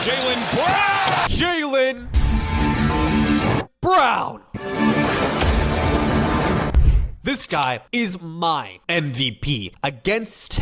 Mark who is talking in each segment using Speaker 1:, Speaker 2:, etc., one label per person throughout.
Speaker 1: Jaylen Brown!
Speaker 2: Jaylen Brown! This guy is my MVP against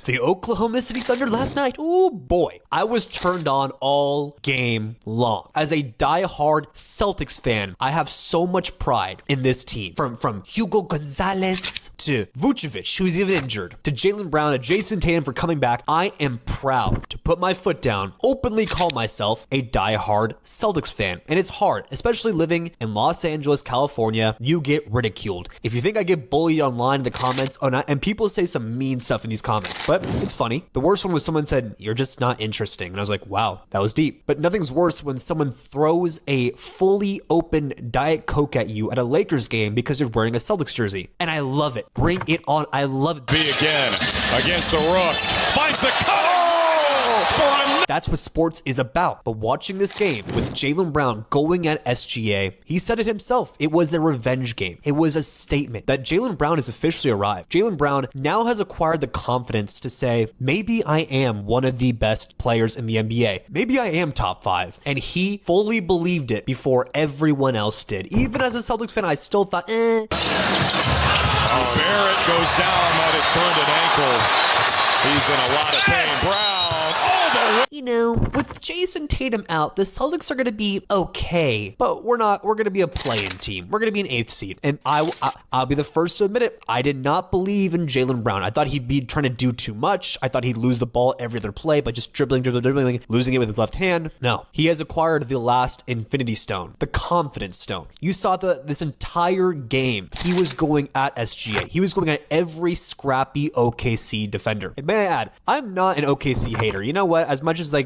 Speaker 2: the Oklahoma City Thunder last night. Oh boy, I was turned on all game long. As a die-hard Celtics fan, I have so much pride in this team. From Hugo Gonzalez to Vucevic, who's even injured, to Jaylen Brown, to Jason Tatum for coming back. I am proud to put my foot down, openly call myself a die-hard Celtics fan. And it's hard, especially living in Los Angeles, California. You get ridiculed. If you think I get bullied online in the comments, and people say some mean stuff in these comments, but it's funny. The worst one was someone said, "You're just not interesting." And I was like, wow, that was deep. But nothing's worse when someone throws a fully open Diet Coke at you at a Lakers game because you're wearing a Celtics jersey. And I love it. Bring it on. I love it.
Speaker 1: B again against the Rook. Finds the cut.
Speaker 2: That's what sports is about. But watching this game with Jaylen Brown going at SGA, he said it himself. It was a revenge game. It was a statement that Jaylen Brown has officially arrived. Jaylen Brown now has acquired the confidence to say, maybe I am one of the best players in the NBA. Maybe I am top 5. And he fully believed it before everyone else did. Even as a Celtics fan, I still thought,
Speaker 1: Barrett goes down, might have turned an ankle. He's in a lot of pain. Brown.
Speaker 2: You know, with Jason Tatum out, the Celtics are going to be okay, but we're not. We're going to be a play-in team. We're going to be an 8th seed. And I'll be the first to admit it. I did not believe in Jaylen Brown. I thought he'd be trying to do too much. I thought he'd lose the ball every other play by just dribbling, losing it with his left hand. No, he has acquired the last Infinity Stone, the Confidence Stone. You saw this entire game. He was going at SGA. He was going at every scrappy OKC defender. And may I add, I'm not an OKC hater. You know what? As much as I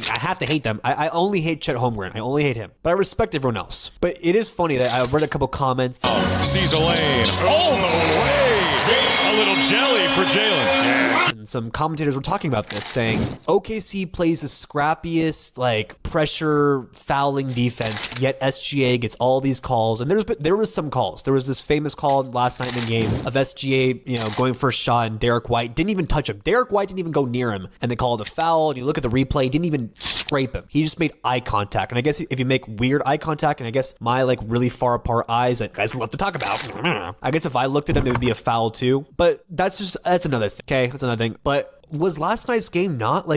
Speaker 2: have to hate them. I only hate Chet Holmgren. I only hate him. But I respect everyone else. But it is funny that I read a couple comments.
Speaker 1: Sees a lane. All the way. A little jelly for Jaylen.
Speaker 2: And some commentators were talking about this, saying OKC plays the scrappiest, like, pressure fouling defense, yet SGA gets all these calls. And there was some calls. There was this famous call last night in the game of SGA, going for a shot, and Derek White didn't even touch him. Derek White didn't even go near him, and they called a foul. And you look at the replay, he didn't even scrape him. He just made eye contact. And I guess if you make weird eye contact, and I guess my really far apart eyes that guys love to talk about, I guess if I looked at him, it would be a foul too. But that's another thing. Okay, that's another thing. But was last night's game not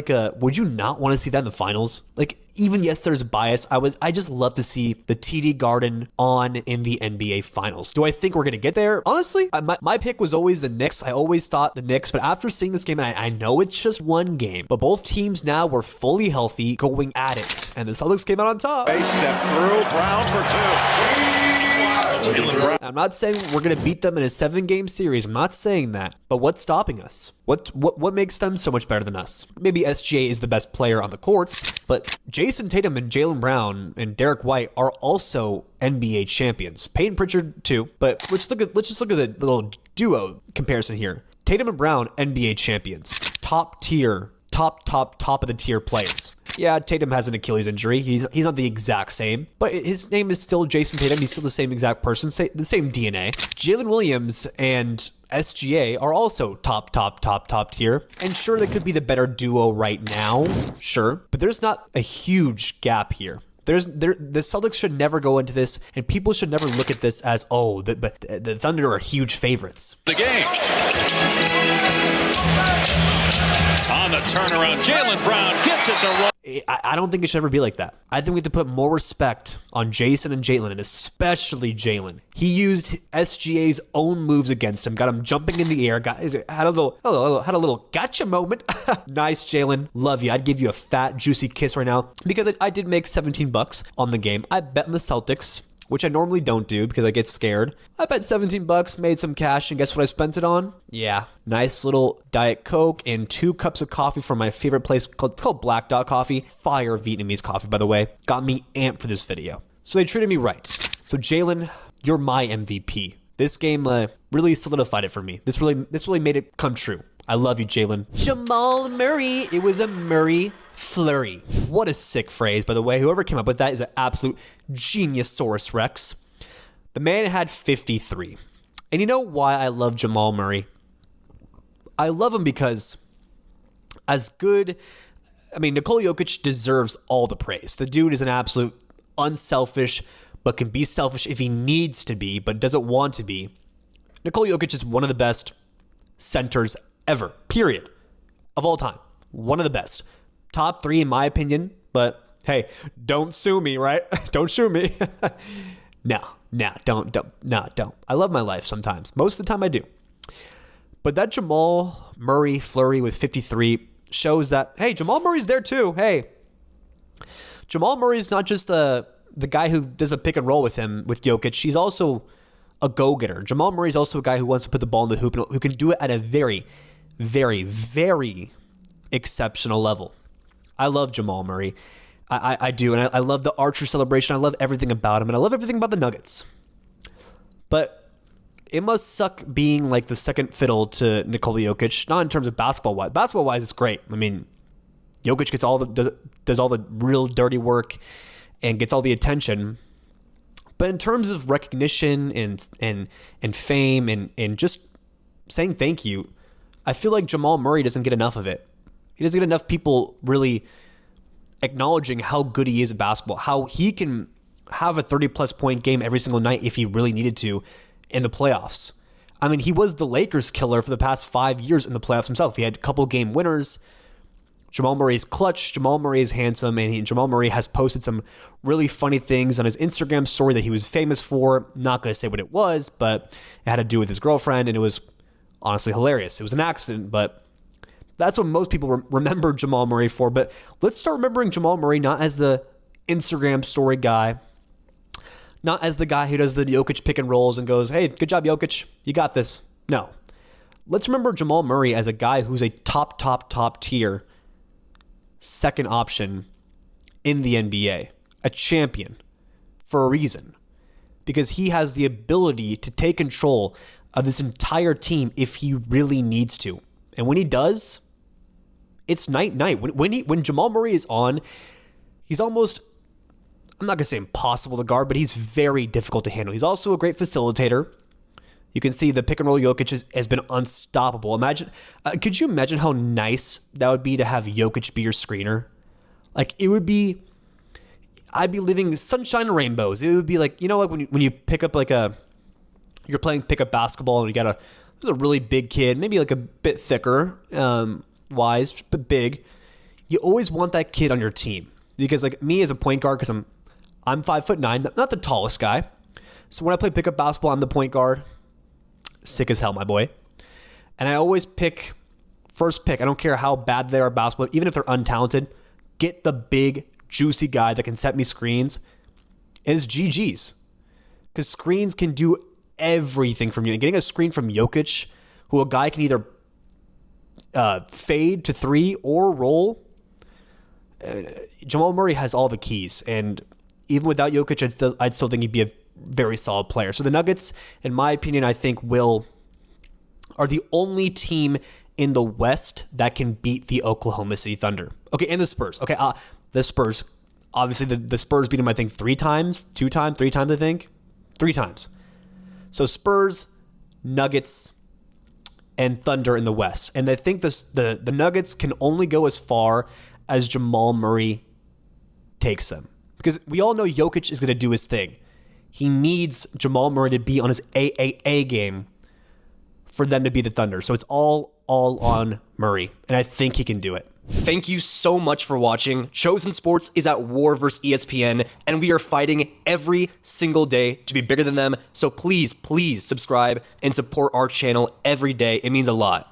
Speaker 2: would you not want to see that in the finals? Even yes, there's bias. I just love to see the TD Garden on in the NBA finals. Do I think we're going to get there? Honestly, my pick was always the Knicks. I always thought the Knicks, but after seeing this game, and I know it's just one game, but both teams now were fully healthy going at it. And the Celtics came out on top.
Speaker 1: Step through, Brown for 2.
Speaker 2: I'm not saying we're going to beat them in a 7-game series. I'm not saying that. But what's stopping us? What makes them so much better than us? Maybe SGA is the best player on the courts, but Jason Tatum and Jaylen Brown and Derek White are also NBA champions. Peyton Pritchard too, but let's just look at the little duo comparison here. Tatum and Brown, NBA champions. Top tier, top of the tier players. Yeah, Tatum has an Achilles injury. He's not the exact same, but his name is still Jason Tatum. He's still the same exact person, the same DNA. Jalen Williams and SGA are also top tier. And sure, they could be the better duo right now. Sure, but there's not a huge gap here. The Celtics should never go into this, and people should never look at this as, the Thunder are huge favorites.
Speaker 1: The game. On the turnaround, Jaylen Brown gets it to right.
Speaker 2: I don't think it should ever be like that. I think we have to put more respect on Jason and Jaylen, and especially Jaylen. He used SGA's own moves against him, got him jumping in the air, had a little gotcha moment. Nice, Jaylen. Love you. I'd give you a fat, juicy kiss right now because I did make $17 on the game. I bet on the Celtics, which I normally don't do because I get scared. I bet $17, made some cash, and guess what I spent it on? Yeah, nice little Diet Coke and 2 cups of coffee from my favorite place called Black Dot Coffee. Fire Vietnamese coffee, by the way. Got me amped for this video. So they treated me right. So Jaylen, you're my MVP. This game really solidified it for me. This really made it come true. I love you, Jaylen. Jamal Murray. It was a Murray flurry. What a sick phrase, by the way. Whoever came up with that is an absolute genius-saurus Rex. The man had 53. And you know why I love Jamal Murray? I love him because as good I mean, Nikola Jokic deserves all the praise. The dude is an absolute unselfish, but can be selfish if he needs to be, but doesn't want to be. Nikola Jokic is one of the best centers ever, period, of all time. One of the best. Top 3 in my opinion, but hey, don't sue me, right? Don't sue me. No, don't. I love my life sometimes. Most of the time I do. But that Jamal Murray flurry with 53 shows that, hey, Jamal Murray's there too. Hey, Jamal Murray's not just the guy who does a pick and roll with him, with Jokic. He's also a go-getter. Jamal Murray's also a guy who wants to put the ball in the hoop and who can do it at a very, very, very exceptional level. I love Jamal Murray. I do, and I love the Archer celebration. I love everything about him, and I love everything about the Nuggets. But it must suck being like the second fiddle to Nikola Jokic, not in terms of basketball-wise. Basketball-wise, it's great. I mean, Jokic gets does all the real dirty work and gets all the attention. But in terms of recognition and fame and just saying thank you, I feel like Jamal Murray doesn't get enough of it. He doesn't get enough people really acknowledging how good he is at basketball, how he can have a 30-plus point game every single night if he really needed to in the playoffs. I mean, he was the Lakers killer for the past 5 years in the playoffs himself. He had a couple game winners. Jamal Murray is clutch. Jamal Murray is handsome. And Jamal Murray has posted some really funny things on his Instagram story that he was famous for. Not going to say what it was, but it had to do with his girlfriend, and it was honestly hilarious. It was an accident, but that's what most people remember Jamal Murray for. But let's start remembering Jamal Murray not as the Instagram story guy, not as the guy who does the Jokic pick and rolls and goes, hey, good job, Jokic. You got this. No. Let's remember Jamal Murray as a guy who's a top tier second option in the NBA, a champion for a reason, because he has the ability to take control of this entire team if he really needs to. And when he does, it's night. When Jamal Murray is on, he's almost, I'm not going to say impossible to guard, but he's very difficult to handle. He's also a great facilitator. You can see the pick and roll Jokic has been unstoppable. Could you imagine how nice that would be to have Jokic be your screener? Like, it would be, I'd be living sunshine and rainbows. It would be like, you know, like when you pick up you're playing pickup basketball and this is a really big kid, maybe like a bit thicker, wise, but big. You always want that kid on your team, because like me as a point guard, because I'm 5'9", not the tallest guy. So when I play pickup basketball, I'm the point guard. Sick as hell, my boy. And I always pick first pick. I don't care how bad they are at basketball, even if they're untalented. Get the big, juicy guy that can set me screens. And it's GG's. Because screens can do everything from you. And getting a screen from Jokic, who a guy can either fade to three or roll. Jamal Murray has all the keys. And even without Jokic, I'd still think he'd be a very solid player. So the Nuggets, in my opinion, I think are the only team in the West that can beat the Oklahoma City Thunder. Okay, and the Spurs. Okay, the Spurs. Obviously, the Spurs beat them, I think, 3 times, I think. 3 times. So Spurs, Nuggets, and Thunder in the West. And I think the Nuggets can only go as far as Jamal Murray takes them. Because we all know Jokic is going to do his thing. He needs Jamal Murray to be on his AAA game for them to be the Thunder. So it's all on Murray, and I think he can do it. Thank you so much for watching. Chosen Sports is at war versus ESPN, and we are fighting every single day to be bigger than them. So please subscribe and support our channel every day. It means a lot.